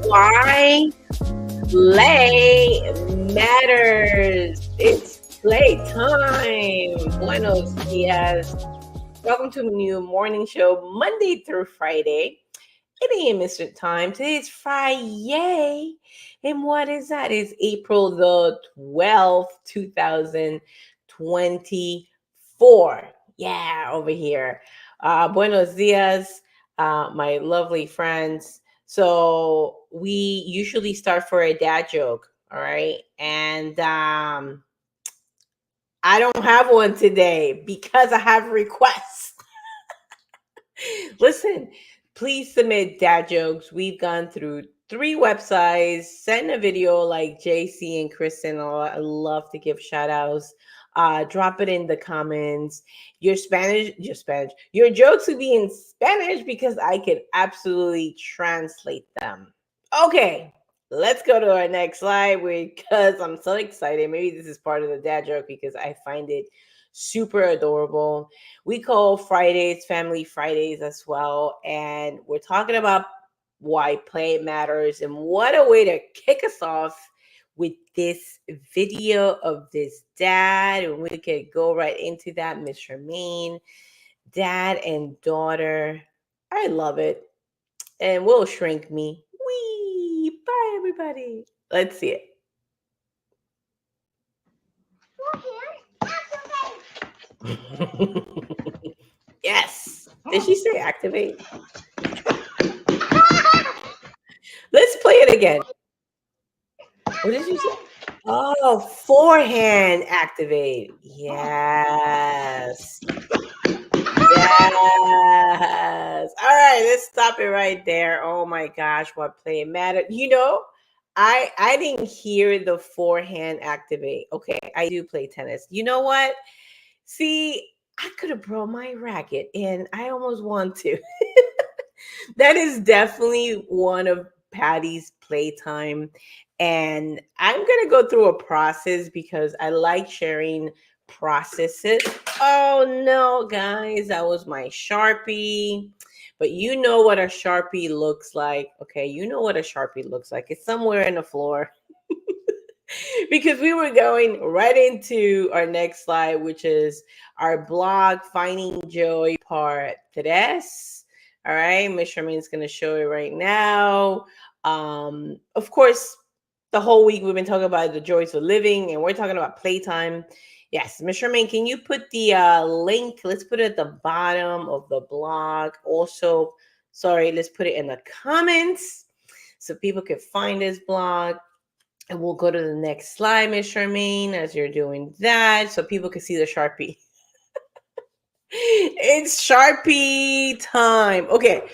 Why play matters? It's playtime. Buenos dias. Welcome to a new morning show, Monday through Friday, 8 a.m. Eastern Time. Today is Friday. And what is that? It's April the 12th, 2024. Yeah, over here. Buenos dias, my lovely friends. So we usually start for a dad joke, all right? And I don't have one today because I have requests. Listen, please submit dad jokes. We've gone through 3 websites. Send a video like JC and Kristen. Oh, I love to give shout outs. Drop it in the comments. Your jokes would be in Spanish because I could absolutely translate them. Okay, let's go to our next slide because I'm so excited. Maybe this is part of the dad joke because I find it super adorable. We call Fridays Family Fridays as well. And we're talking about why play matters. And what a way to kick us off with this video of this dad. And we could go right into that, Miss Charmaine, dad and daughter. I love it. And will shrink me. Wee! Bye, everybody. Let's see it. Yes. Did she say activate? Let's play it again. What did you say? Oh, forehand activate. Yes. Yes. All right, let's stop it right there. Oh my gosh, what play mattered. I didn't hear the forehand activate. Okay, I do play tennis. You know what? See, I could have brought my racket and I almost want to. That is definitely one of Patty's playtime. And I'm going to go through a process because I like sharing processes. Oh no, guys, that was my Sharpie. But you know what a Sharpie looks like. Okay, you know what a Sharpie looks like. It's somewhere in the floor. Because we were going right into our next slide, which is our blog, Finding Joy, part tres. All right, Miss Charmaine's going to show it right now. Of course, the whole week we've been talking about the joys of living, and we're talking about playtime. Yes, Miss Charmaine, can you put the link? Let's put it at the bottom of the blog. Also, sorry, let's put it in the comments so people can find this blog. And we'll go to the next slide, Miss Charmaine, as you're doing that, so people can see the Sharpie. It's Sharpie time. Okay.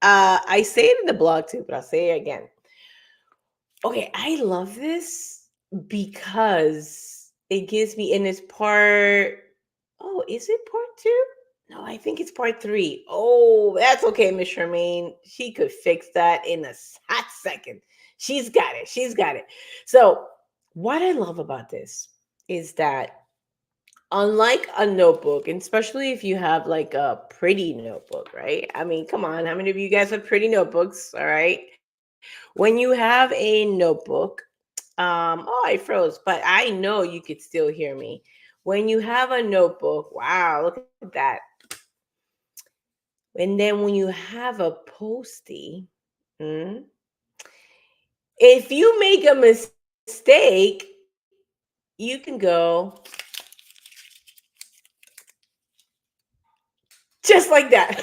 I say it in the blog too, but I'll say it again. Okay, I love this because it gives me in this part. Oh, is it part two? No, I think it's part three. Oh, that's okay, Miss Charmaine. She could fix that in a hot second. She's got it. She's got it. So, what I love about this is that unlike a notebook, and especially if you have like a pretty notebook, right? I mean, come on, how many of you guys have pretty notebooks? All right. When you have a notebook, oh, I froze, but I know you could still hear me. When you have a notebook, wow, look at that. And then when you have a postie, mm, if you make a mistake, you can go just like that.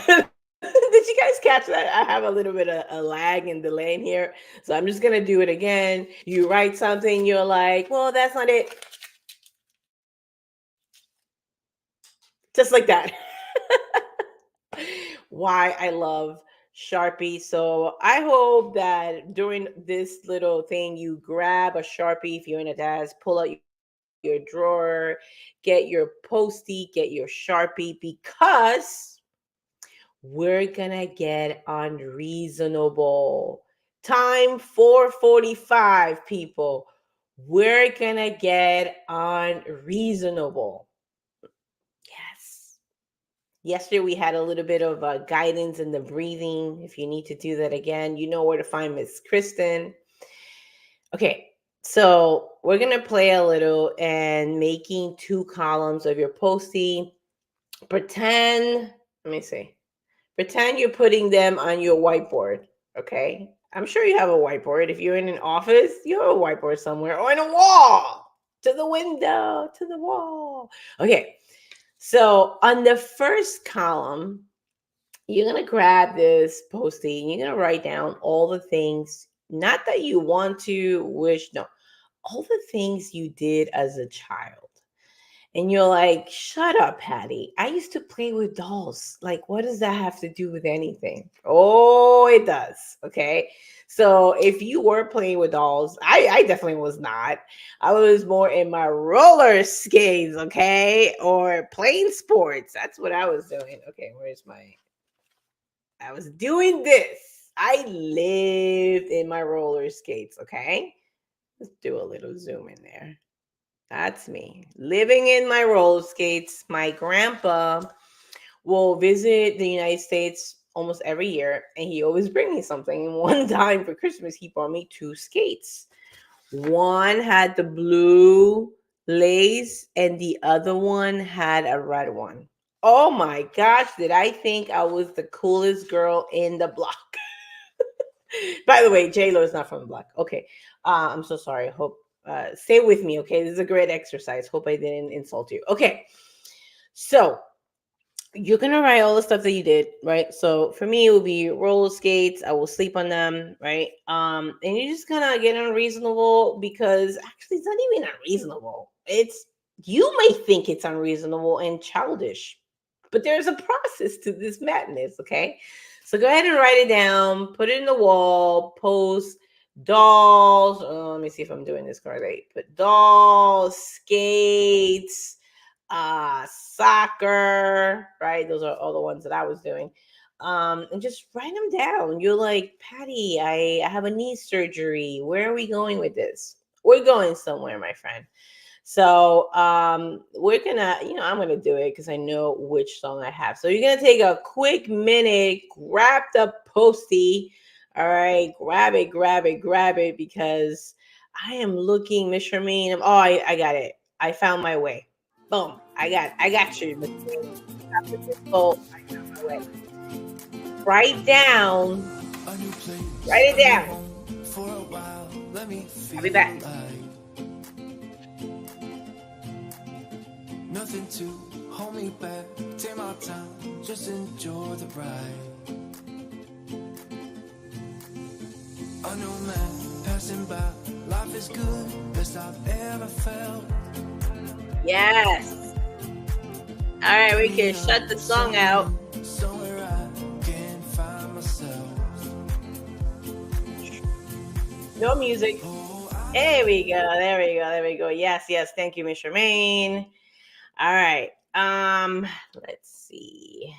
Did you guys catch that? I have a little bit of a lag and delay in here. So I'm just going to do it again. You write something, you're like, well, that's not it. Just like that. Why I love Sharpie. So I hope that during this little thing, you grab a Sharpie if you're in a desk, pull out your drawer, get your postie, get your Sharpie, because we're gonna get unreasonable. Time 4:45, people. We're gonna get unreasonable. Yes. Yesterday we had a little bit of guidance in the breathing. If you need to do that again, you know where to find Miss Kristen. Okay, so we're gonna play a little and making two columns of your postie. Pretend, let me see. Pretend you're putting them on your whiteboard. Okay, I'm sure you have a whiteboard. If you're in an office, you have a whiteboard somewhere or in a wall. To the window, to the wall. Okay, so on the first column, you're going to grab this post-it and you're going to write down all the things, not that you want to, wish, no, all the things you did as a child. And you're like, shut up, Patty. I used to play with dolls. Like, what does that have to do with anything? Oh, it does. Okay. So if you were playing with dolls, I definitely was not. I was more in my roller skates, okay? Or playing sports. That's what I was doing. Okay, where's my I was doing this. I lived in my roller skates, okay? Let's do a little zoom in there. That's me living in my roller skates. My grandpa will visit the United States almost every year, and he always bring me something. And one time for Christmas, he brought me two skates. One had the blue lace, and the other one had a red one. Oh my gosh, did I think I was the coolest girl in the block? By the way, J Lo is not from the block. Okay, I'm so sorry. Hope stay with me. Okay, this is a great exercise. Hope I didn't insult you. Okay, so you're gonna write all the stuff that you did, right? So for me, it will be roller skates. I will sleep on them, right? And you're just gonna get unreasonable because actually, it's not even unreasonable. It's you may think it's unreasonable and childish, but there's a process to this madness. Okay, so go ahead and write it down, put it in the wall, post dolls. Let me see if I'm doing this correctly. Put dolls, skates, soccer, right? Those are all the ones that I was doing. And just write them down. You're like, Patty, I have a knee surgery. Where are we going with this? We're going somewhere, my friend. So we're gonna, I'm gonna do it because I know which song I have. So you're gonna take a quick minute, grab the postie. All right, grab it because I am looking, Miss Charmaine. Oh, I got it. I found my way. Boom. I got you, Miss Charmaine. After this goal, I found my way. Write down. Write it down. I'll be back. Nothing to hold me back. Take my time, just enjoy the ride. A new man passing by. Life is good, best I've ever felt. Yes. All right, we can shut the song out. Somewhere I can find myself. No music. There we go. Yes. Thank you, Miss Charmaine. All right. Let's see.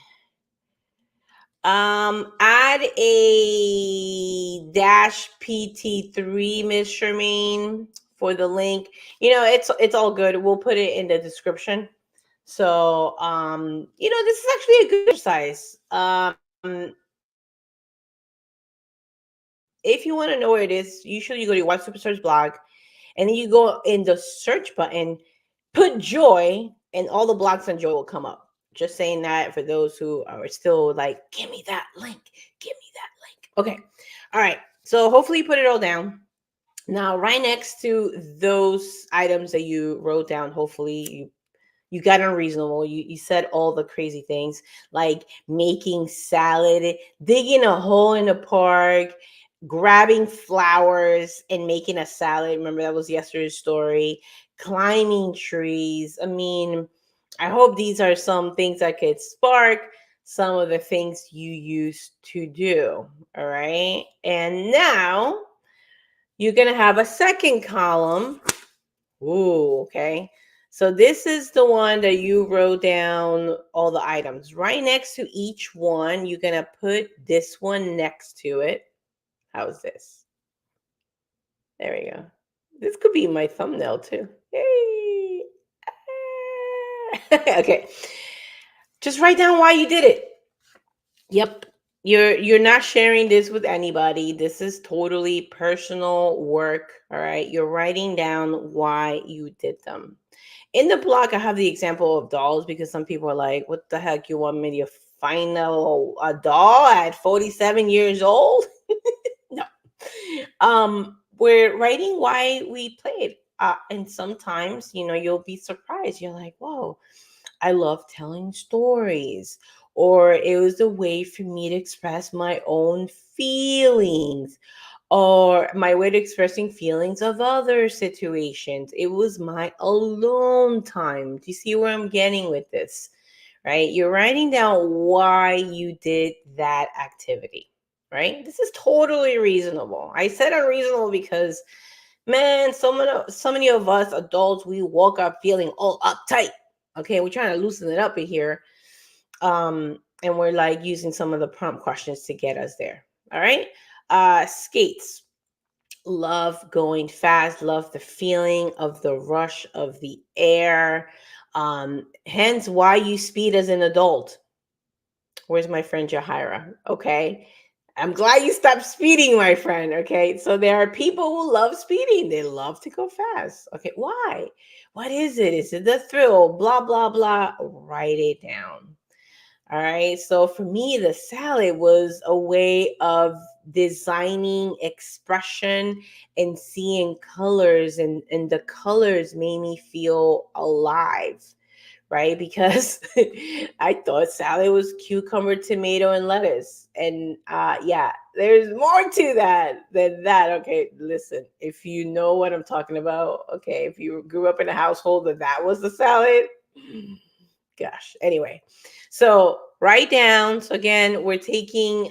Add a dash PT3, Miss Charmaine, for the link. It's all good. We'll put it in the description. So this is actually a good exercise. If you want to know where it is, usually you go to your White Superstars blog, and then you go in the search button, put Joy, and all the blogs on Joy will come up. Just saying that for those who are still like, give me that link. Okay. All right. So hopefully you put it all down. Now, right next to those items that you wrote down, hopefully you got unreasonable. You said all the crazy things like making salad, digging a hole in the park, grabbing flowers and making a salad. Remember that was yesterday's story. Climbing trees. I mean, I hope these are some things that could spark some of the things you used to do. All right. And now you're going to have a second column. Ooh, okay. So this is the one that you wrote down all the items. Right next to each one, you're going to put this one next to it. How's this? There we go. This could be my thumbnail too. Yay. Okay. Just write down why you did it. Yep. You're not sharing this with anybody. This is totally personal work. All right. You're writing down why you did them. In the blog, I have the example of dolls because some people are like, what the heck? You want me to find a doll at 47 years old? No. We're writing why we played. And sometimes, you'll be surprised. You're like, whoa, I love telling stories, or it was a way for me to express my own feelings, or my way to expressing feelings of other situations. It was my alone time. Do you see where I'm getting with this? Right? You're writing down why you did that activity, right? This is totally reasonable. I said unreasonable because, man, so many of us adults, we woke up feeling all uptight. Okay, we're trying to loosen it up in here. And we're like using some of the prompt questions to get us there. All right. Skates. Love going fast, love the feeling of the rush of the air. Hence why you speed as an adult. Where's my friend Jahira? Okay. I'm glad you stopped speeding, my friend. Okay. So there are people who love speeding. They love to go fast. Okay. Why? What is it? Is it the thrill? Blah, blah, blah. Write it down. All right. So for me, the salad was a way of designing expression and seeing colors, and the colors made me feel alive, right? Because I thought salad was cucumber, tomato, and lettuce. And yeah, there's more to that than that. Okay, listen, if you know what I'm talking about, okay, if you grew up in a household that was the salad, gosh. Anyway, so write down. So again, we're taking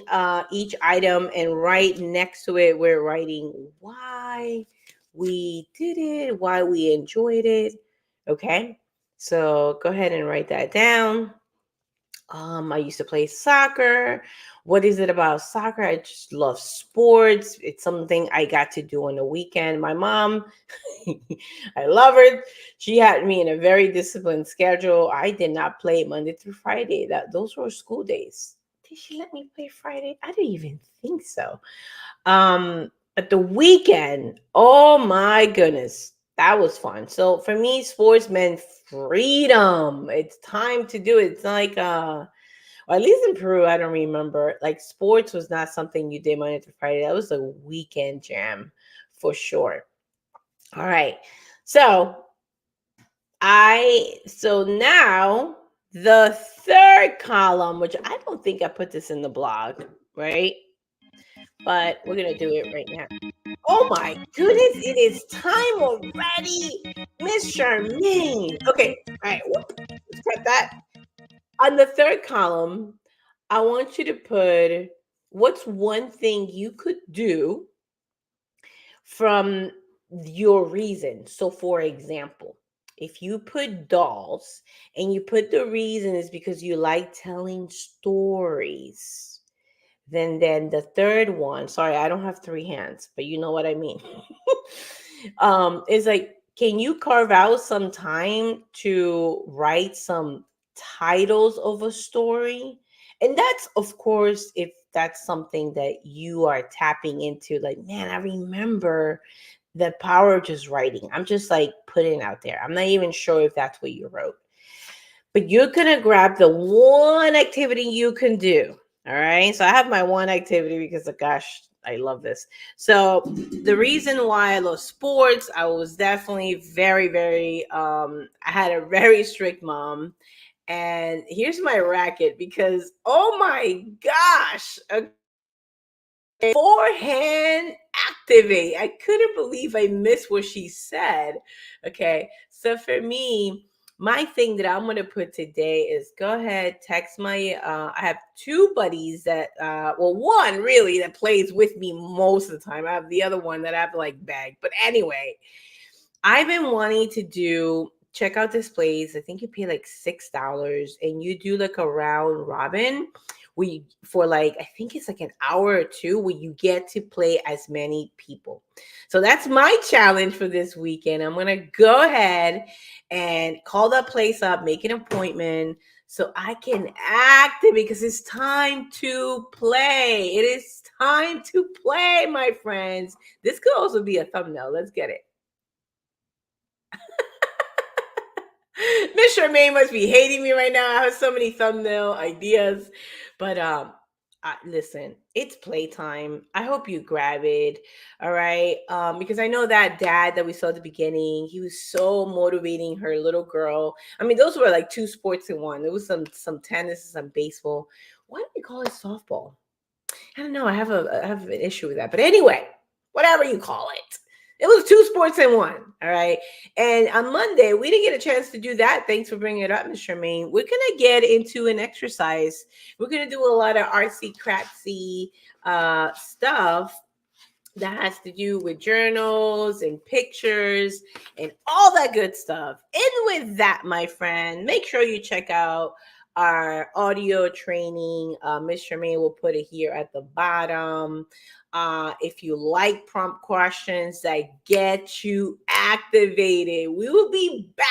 each item, and right next to it, we're writing why we did it, why we enjoyed it. Okay. So go ahead and write that down. I used to play soccer. What is it about soccer? I just love sports. It's something I got to do on the weekend. My mom, I love her. She had me in a very disciplined schedule. I did not play Monday through Friday. Those were school days. Did she let me play Friday? I don't even think so. But the weekend, oh my goodness, that was fun. So for me, sports meant freedom. It's time to do it. It's like well, at least in Peru, I don't remember. Like sports was not something you did Monday through Friday. That was a weekend jam for sure. All right. So so now the third column, which I don't think I put this in the blog, right? But we're gonna do it right now. Oh my goodness, it is time already, Miss Charmaine. Okay, all right, whoop, let's cut that. On the third column, I want you to put what's one thing you could do from your reason. So, for example, if you put dolls and you put the reason is because you like telling stories, then the third one, sorry, I don't have three hands, but you know what I mean. Is like, can you carve out some time to write some titles of a story? And that's, of course, if that's something that you are tapping into, like, man, I remember the power of just writing. I'm just like putting it out there. I'm not even sure if that's what you wrote, but you're gonna grab the one activity you can do. All right. So I have my one activity because, gosh, I love this. So the reason why I love sports, I was definitely very, very I had a very strict mom. And here's my racket because, oh my gosh, forehand activate. I couldn't believe I missed what she said. Okay. So for me, my thing that I'm going to put today is go ahead, text my, I have two buddies that, well, one really that plays with me most of the time. I have the other one that I have to like beg. But anyway, I've been wanting to do, check out this place. I think you pay like $6 and you do like a round robin for like, I think it's like an hour or two where you get to play as many people. So that's my challenge for this weekend. I'm going to go ahead and call that place up, make an appointment, so I can activate because it's time to play. It is time to play, my friends. This could also be a thumbnail. Let's get it. Miss Charmaine must be hating me right now. I have so many thumbnail ideas, but listen, it's playtime. I hope you grab it. All right, because I know that dad that we saw at the beginning, he was so motivating her little girl. I mean, those were like two sports in one. There was some tennis and some baseball. Why do we call it softball? I don't know. I have an issue with that. But anyway, whatever you call it. It was two sports in one. All right. And on Monday, we didn't get a chance to do that. Thanks for bringing it up, Ms. Charmaine. We're going to get into an exercise. We're going to do a lot of artsy, cratsy stuff that has to do with journals and pictures and all that good stuff. And with that, my friend, make sure you check out our audio training. Ms. Charmaine will put it here at the bottom. If you like prompt questions that get you activated, we will be back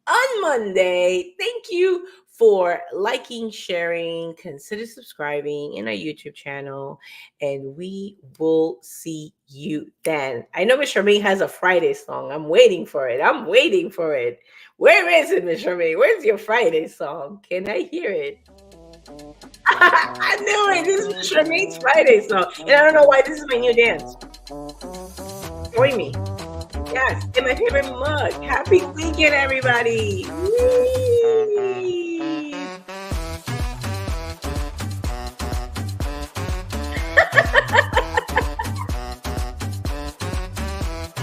on Monday. Thank you for liking, sharing, consider subscribing in our YouTube channel, and we will see you then. I know Miss Charmaine has a Friday song. I'm waiting for it. Where is it, Miss Charmaine? Where's your Friday song? Can I hear it? I knew it. This is Miss Charmaine's Friday song, and I don't know why this is my new dance. Join me. Yes, and my favorite mug. Happy weekend, everybody. Whee!